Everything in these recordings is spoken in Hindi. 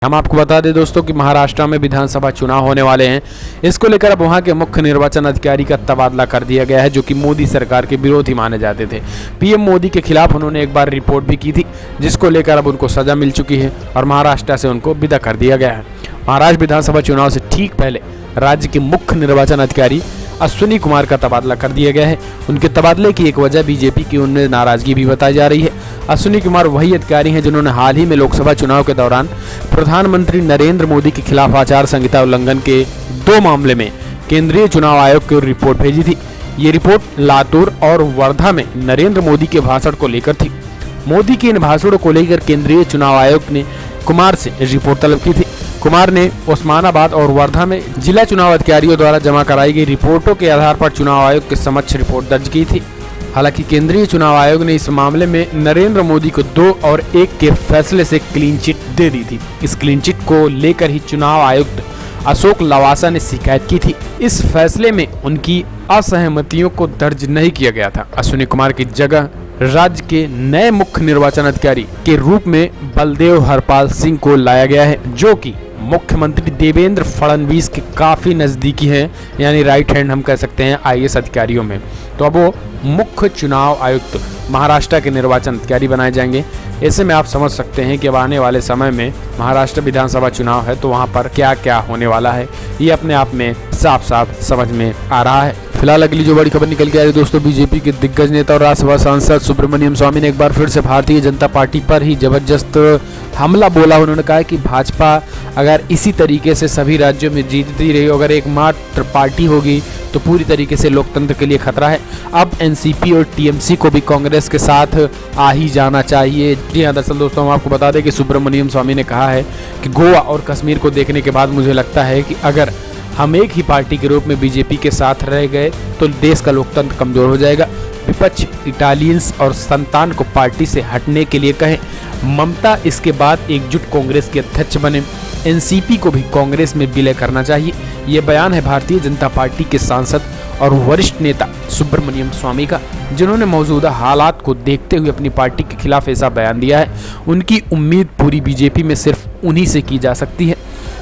हम आपको बता दें दोस्तों कि महाराष्ट्र में विधानसभा चुनाव होने वाले हैं। इसको लेकर अब वहां के मुख्य निर्वाचन अधिकारी का तबादला कर दिया गया है, जो कि मोदी सरकार के विरोधी माने जाते थे। पीएम मोदी के खिलाफ उन्होंने एक बार रिपोर्ट भी की थी, जिसको लेकर अब उनको सजा मिल चुकी है और महाराष्ट्र से उनको विदा कर दिया गया है। महाराष्ट्र विधानसभा चुनाव से ठीक पहले राज्य के मुख्य निर्वाचन अधिकारी अश्विनी कुमार का तबादला कर दिया गया है। उनके तबादले की एक वजह बीजेपी की उनमें नाराजगी भी बताई जा रही है। अश्विनी कुमार वही अधिकारी हैं जिन्होंने हाल ही में लोकसभा चुनाव के दौरान प्रधानमंत्री नरेंद्र मोदी के खिलाफ आचार संहिता उल्लंघन के 2 मामले में केंद्रीय चुनाव आयोग को रिपोर्ट भेजी थी। ये रिपोर्ट लातूर और वर्धा में नरेंद्र मोदी के भाषण को लेकर थी। मोदी के इन भाषणों को लेकर केंद्रीय चुनाव आयोग ने कुमार से रिपोर्ट तलब की थी। कुमार ने उस्मानाबाद और वर्धा में जिला चुनाव अधिकारियों द्वारा जमा कराई गई रिपोर्टों के आधार पर चुनाव आयोग के समक्ष रिपोर्ट दर्ज की थी। हालांकि केंद्रीय चुनाव आयोग ने इस मामले में नरेंद्र मोदी को 2 और 1 के फैसले से क्लीन चिट दे दी थी। इस क्लीन चिट को लेकर ही चुनाव आयुक्त अशोक लवासा ने शिकायत की थी। इस फैसले में उनकी असहमतियों को दर्ज नहीं किया गया था। अश्विनी कुमार की जगह राज्य के नए मुख्य निर्वाचन अधिकारी के रूप में बलदेव हरपाल सिंह को लाया गया है, जो कि मुख्यमंत्री देवेंद्र फडणवीस के काफी नजदीकी हैं, यानी राइट हैंड हम कह सकते हैं आईएएस अधिकारियों में। तो अब वो मुख्य चुनाव आयुक्त महाराष्ट्र के निर्वाचन अधिकारी बनाए जाएंगे। ऐसे में आप समझ सकते हैं कि अब आने वाले समय में महाराष्ट्र विधानसभा चुनाव है, तो वहां पर क्या क्या होने वाला है, ये अपने आप में साफ साफ समझ में आ रहा है। फिलहाल अगली जो बड़ी खबर निकल के आ रही है दोस्तों, बीजेपी के दिग्गज नेता और राज्यसभा सांसद सुब्रमण्यम स्वामी ने एक बार फिर से भारतीय जनता पार्टी पर ही जबरदस्त हमला बोला। उन्होंने कहा कि भाजपा अगर इसी तरीके से सभी राज्यों में जीतती रही, अगर एकमात्र पार्टी होगी तो पूरी तरीके से लोकतंत्र के लिए खतरा है। अब एनसीपी और टीएमसी को भी कांग्रेस के साथ आ ही जाना चाहिए। जी हाँ, दरअसल दोस्तों हम आपको बता दें कि सुब्रमण्यम स्वामी ने कहा है कि गोवा और कश्मीर को देखने के बाद मुझे लगता है कि अगर हम एक ही पार्टी के रूप में बीजेपी के साथ रह गए तो देश का लोकतंत्र कमजोर हो जाएगा। विपक्ष इटालियंस और संतान को पार्टी से हटने के लिए कहें। ममता इसके बाद एकजुट कांग्रेस के अध्यक्ष बने। एनसीपी को भी कांग्रेस में विलय करना चाहिए। ये बयान है भारतीय जनता पार्टी के सांसद और वरिष्ठ नेता सुब्रमण्यम स्वामी का, जिन्होंने मौजूदा हालात को देखते हुए अपनी पार्टी के खिलाफ ऐसा बयान दिया है। उनकी उम्मीद पूरी बीजेपी में सिर्फ उन्हीं से की जा सकती है।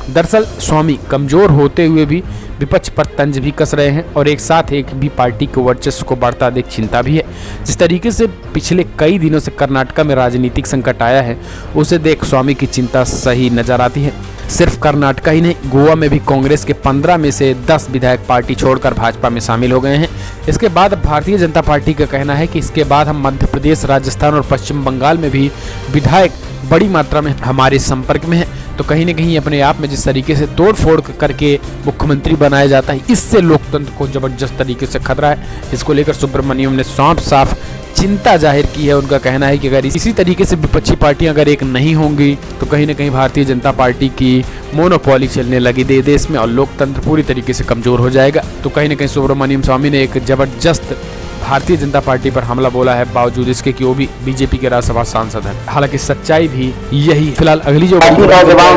दरअसल स्वामी कमजोर होते हुए भी विपक्ष पर तंज भी कस रहे हैं और एक साथ एक भी पार्टी के वर्चस्व को बढ़ता देख चिंता भी है। जिस तरीके से पिछले कई दिनों से कर्नाटक में राजनीतिक संकट आया है, उसे देख स्वामी की चिंता सही नजर आती है। सिर्फ कर्नाटक ही नहीं, गोवा में भी कांग्रेस के 15 में से 10 विधायक पार्टी छोड़कर भाजपा में शामिल हो गए हैं। इसके बाद भारतीय जनता पार्टी का कहना है कि इसके बाद हम मध्य प्रदेश, राजस्थान और पश्चिम बंगाल में भी विधायक बड़ी मात्रा में हमारे संपर्क में है। तो कहीं ना कहीं अपने आप में जिस तरीके से तोड़ फोड़ करके मुख्यमंत्री बनाया जाता है, इससे लोकतंत्र को जबरदस्त तरीके से खतरा है। इसको लेकर सुब्रमण्यम ने साफ चिंता जाहिर की है। उनका कहना है कि अगर इसी तरीके से विपक्षी पार्टियां अगर एक नहीं होंगी तो कहीं ना कहीं भारतीय जनता पार्टी की मोनोपॉली चलने लगी देश में और लोकतंत्र पूरी तरीके से कमजोर हो जाएगा। तो कहीं ना कहीं सुब्रमण्यम स्वामी ने एक जबरदस्त भारतीय जनता पार्टी पर हमला बोला है, बावजूद इसके कि वो भी बीजेपी के राज्यसभा सांसद हैं। हालांकि सच्चाई भी यही। फिलहाल अगली जो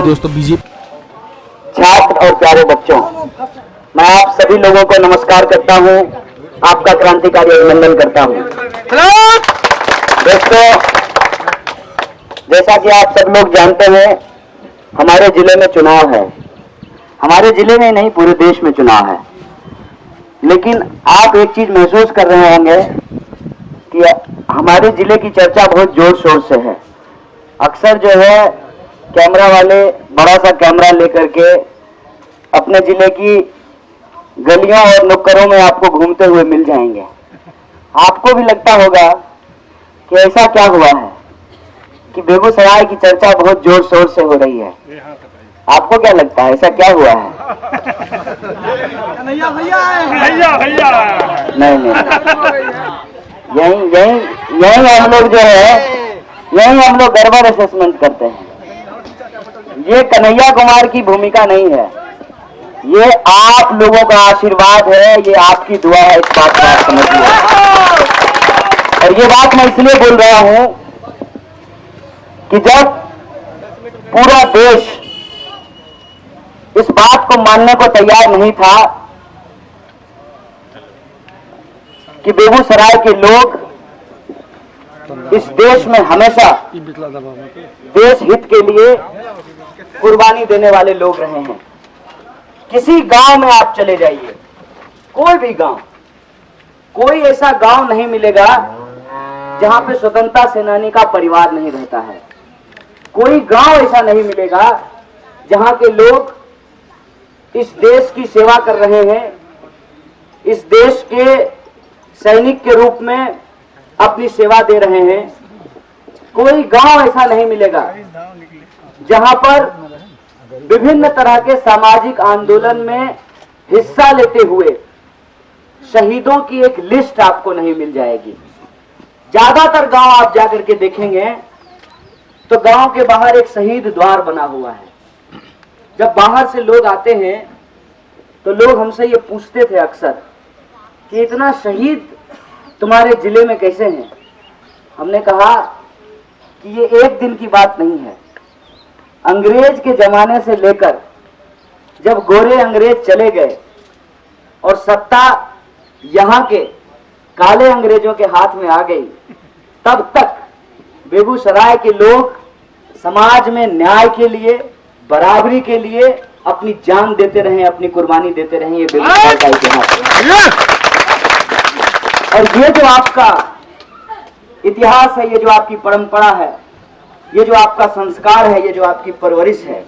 दोस्तों बीजेपी छात्र और प्यारे बच्चों, मैं आप सभी लोगों को नमस्कार करता हूं, आपका क्रांतिकारी अभिनंदन करता हूं। दोस्तों, जैसा कि आप सब लोग जानते हैं, हमारे जिले में चुनाव है। हमारे जिले में नहीं, पूरे देश में चुनाव है। लेकिन आप एक चीज महसूस कर रहे होंगे कि हमारे जिले की चर्चा बहुत जोर शोर से है। अक्सर जो है कैमरा वाले बड़ा सा कैमरा लेकर के अपने जिले की गलियों और नुक्करों में आपको घूमते हुए मिल जाएंगे। आपको भी लगता होगा कि ऐसा क्या हुआ है कि बेगूसराय की चर्चा बहुत जोर शोर से हो रही है। आपको क्या लगता है, ऐसा क्या हुआ है? नहीं, यही हम लोग जो है, यही हम लोग गड़बड़ असेसमेंट करते हैं। ये कन्हैया कुमार की भूमिका नहीं है, ये आप लोगों का आशीर्वाद है, ये आपकी दुआ है। इस बात को आप समझिए। और ये बात मैं इसलिए बोल रहा हूं कि जब पूरा देश इस बात को मानने को तैयार नहीं था कि बेगूसराय के लोग इस देश में हमेशा देश हित के लिए कुर्बानी देने वाले लोग रहे हैं। किसी गांव में आप चले जाइए, कोई भी गांव, कोई ऐसा गांव नहीं मिलेगा जहां पे स्वतंत्रता सेनानी का परिवार नहीं रहता है। कोई गांव ऐसा नहीं मिलेगा जहां के लोग इस देश की सेवा कर रहे हैं, इस देश के सैनिक के रूप में अपनी सेवा दे रहे हैं। कोई गांव ऐसा नहीं मिलेगा जहां पर विभिन्न तरह के सामाजिक आंदोलन में हिस्सा लेते हुए शहीदों की एक लिस्ट आपको नहीं मिल जाएगी। ज्यादातर गांव आप जाकर के देखेंगे तो गांव के बाहर एक शहीद द्वार बना हुआ है। जब बाहर से लोग आते हैं तो लोग हमसे ये पूछते थे अक्सर कि इतना शहीद तुम्हारे जिले में कैसे हैं। हमने कहा कि ये एक दिन की बात नहीं है। अंग्रेज के जमाने से लेकर जब गोरे अंग्रेज चले गए और सत्ता यहाँ के काले अंग्रेजों के हाथ में आ गई, तब तक बेगूसराय के लोग समाज में न्याय के लिए, बराबरी के लिए अपनी जान देते रहे, अपनी कुर्बानी देते रहे। ये बेगूसराय का इतिहास है। और ये जो आपका इतिहास है, ये जो आपकी परंपरा है, ये जो आपका संस्कार है, ये जो आपकी परवरिश है,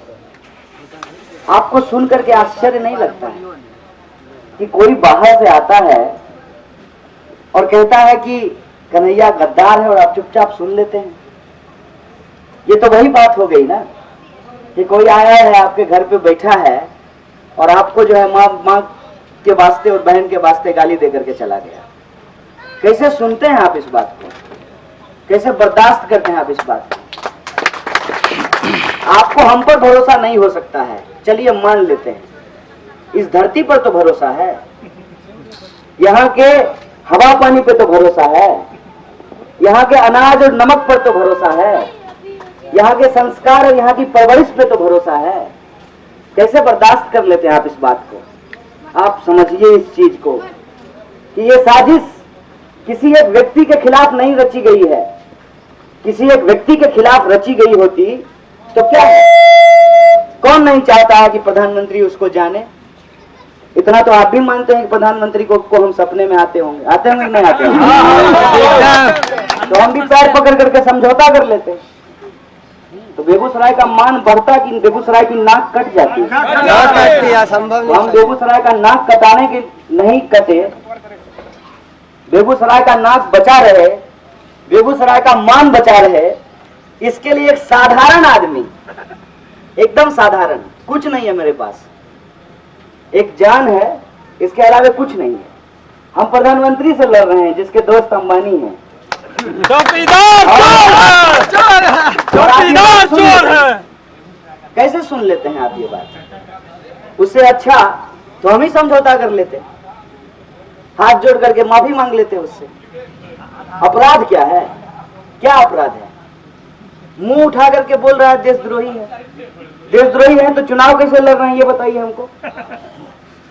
आपको सुन करके आश्चर्य नहीं लगता है कि कोई बाहर से आता है और कहता है कि कन्हैया गद्दार है और आप चुपचाप सुन लेते हैं। ये तो वही बात हो गई ना कि कोई आया है, आपके घर पे बैठा है और आपको जो है माँ के वास्ते और बहन के वास्ते गाली दे करके चला गया। कैसे सुनते हैं आप इस बात को? कैसे बर्दाश्त करते हैं आप इस बात को? आपको हम पर भरोसा नहीं हो सकता है, चलिए मान लेते हैं। इस धरती पर तो भरोसा है, यहाँ के हवा पानी पे तो भरोसा है, यहाँ के अनाज और नमक पर तो भरोसा है, यहाँ के संस्कार और यहाँ की परवरिश पे तो भरोसा है। कैसे बर्दाश्त कर लेते हैं आप इस बात को? आप समझिए इस चीज को कि ये साजिश किसी एक व्यक्ति के खिलाफ नहीं रची गई है। किसी एक व्यक्ति के खिलाफ रची गई होती तो क्या है? कौन नहीं चाहता है कि प्रधानमंत्री उसको जाने? इतना तो आप भी मानते हैं कि प्रधानमंत्री को हम सपने में आते होंगे, आते होंगे नहीं आते होंगे? तो हम भी पैर पकड़ करके समझौता कर लेते हैं। तो बेगूसराय का मान बढ़ता कि बेगूसराय की नाक कट जाती है। तो हम बेगूसराय का नाक कटाने के नहीं कटे, बेगूसराय का नाक बचा रहे, बेगूसराय का मान बचा रहे, इसके लिए एक साधारण आदमी, एकदम साधारण, कुछ नहीं है मेरे पास, एक जान है, इसके अलावा कुछ नहीं है। हम प्रधानमंत्री से लड़ रहे हैं जिसके दोस्त अंबानी हैं। चोर है। कैसे सुन लेते हैं आप ये बात? उससे अच्छा तो हम ही समझौता कर लेते, हाथ जोड़ करके माफी मांग लेते उससे। अपराध क्या है? क्या अपराध है? मुंह उठा करके बोल रहा है देशद्रोही है। देशद्रोही है तो चुनाव कैसे लड़ रहे हैं ये बताइए हमको।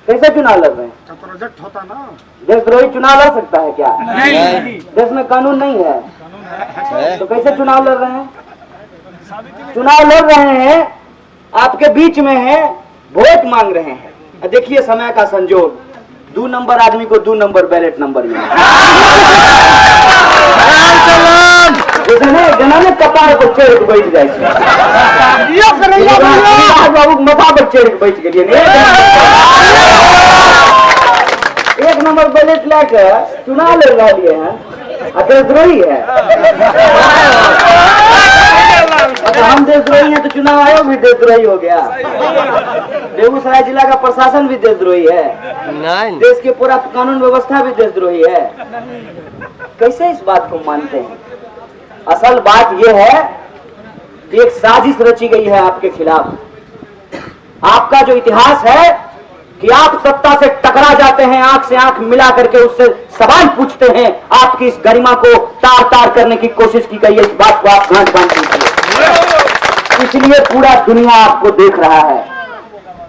कैसे चुनाव लड़ रहे हैं? तो प्रोजेक्ट होता ना। देशद्रोही चुनाव लड़ सकता है क्या? नहीं। देश में कानून नहीं है तो कैसे चुनाव लड़ रहे हैं? चुनाव लड़ रहे हैं, आपके बीच में है, वोट मांग रहे हैं। देखिए समय का संजोग, 2 नंबर आदमी को 2 नंबर बैलेट नंबर जना ने कपार पर चढ़ के बैठ जाए बाबू मथा पर चढ़ के बैठ गए। 1 नंबर बैलेट लेकर चुनाव लड़ रहा लिए हैं, देशद्रोही है। हम देशद्रोही हैं तो चुनाव आयोग भी देशद्रोही हो गया। बेगूसराय जिला का प्रशासन भी देशद्रोही है, देश के पूरा कानून व्यवस्था भी देशद्रोही है। कैसे इस बात को मानते हैं? असल बात यह है कि एक साजिश रची गई है आपके खिलाफ। आपका जो इतिहास है कि आप सत्ता से टकरा जाते हैं, आंख से आंख मिला करके उससे सवाल पूछते हैं, आपकी इस गरिमा को तार तार करने की कोशिश की गई है। इस बात को आप गांठ बांध लीजिए। इसलिए पूरा दुनिया आपको देख रहा है,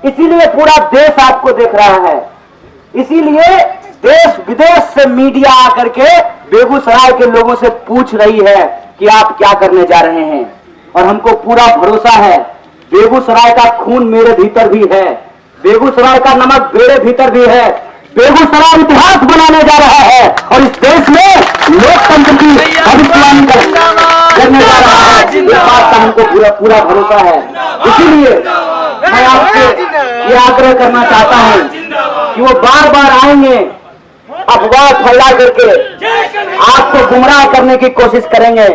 इसीलिए पूरा देश आपको देख रहा है, इसीलिए देश विदेश से मीडिया आकर के बेगूसराय के लोगों से पूछ रही है कि आप क्या करने जा रहे हैं। और हमको पूरा भरोसा है बेगूसराय का खून मेरे भीतर भी है, बेगूसराय का नमक मेरे भीतर भी है। बेगूसराय इतिहास बनाने जा रहा है और इस देश में लोकतंत्र की भविष्यवाणी करने जा रहा है। इस बात का हमको पूरा भरोसा है। इसीलिए मैं आपसे ये आग्रह करना चाहता हूं कि वो बार बार आएंगे, अफवाह फैला करके आपको गुमराह करने की कोशिश करेंगे।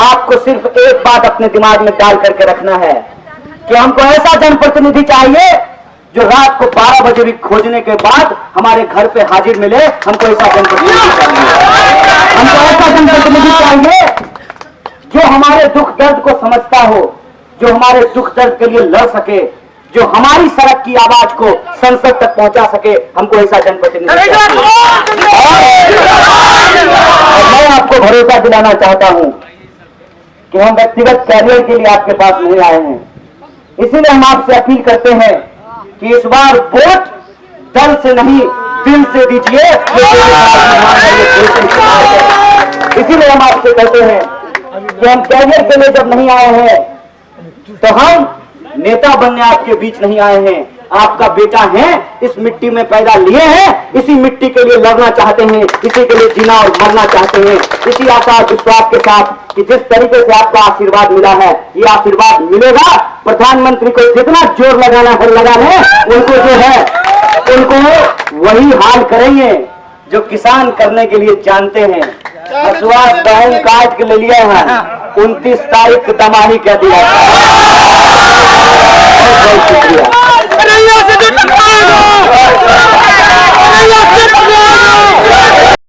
आपको सिर्फ एक बात अपने दिमाग में डाल करके रखना है कि हमको ऐसा जनप्रतिनिधि चाहिए जो रात को 12 बजे भी खोजने के बाद हमारे घर पे हाजिर मिले। हमको ऐसा जनप्रतिनिधि चाहिए। हमको ऐसा जनप्रतिनिधि चाहिए जो हमारे दुख दर्द को समझता हो, जो हमारे दुख दर्द के लिए लड़ सके, जो हमारी सड़क की आवाज को संसद तक पहुंचा सके। हमको ऐसा जनप्रतिनिधि चाहिए। और मैं आपको भरोसा दिलाना चाहता हूं कि हम व्यक्तिगत कैरियर के लिए आपके पास नहीं आए हैं। इसीलिए हम आपसे अपील करते हैं कि इस बार वोट दल से नहीं दिल से दीजिए। इसीलिए हम आपसे कहते हैं कि हम कैरियर के लिए जब नहीं आए हैं तो हम नेता बनने आपके बीच नहीं आए हैं। आपका बेटा है, इस मिट्टी में पैदा लिए हैं, इसी मिट्टी के लिए लड़ना चाहते हैं, इसी के लिए जीना और मरना चाहते हैं। इसी आशा और विश्वास के साथ कि जिस तरीके से आपका आशीर्वाद मिला है, ये आशीर्वाद मिलेगा। प्रधानमंत्री को जितना जोर लगाना है लगाने, उनको जो है उनको वही हाल करेंगे जो किसान करने के लिए जानते हैं। विश्वास बहन काट के ले लिया है, 29 तारीख दमाही कह दिया। बहुत शुक्रिया।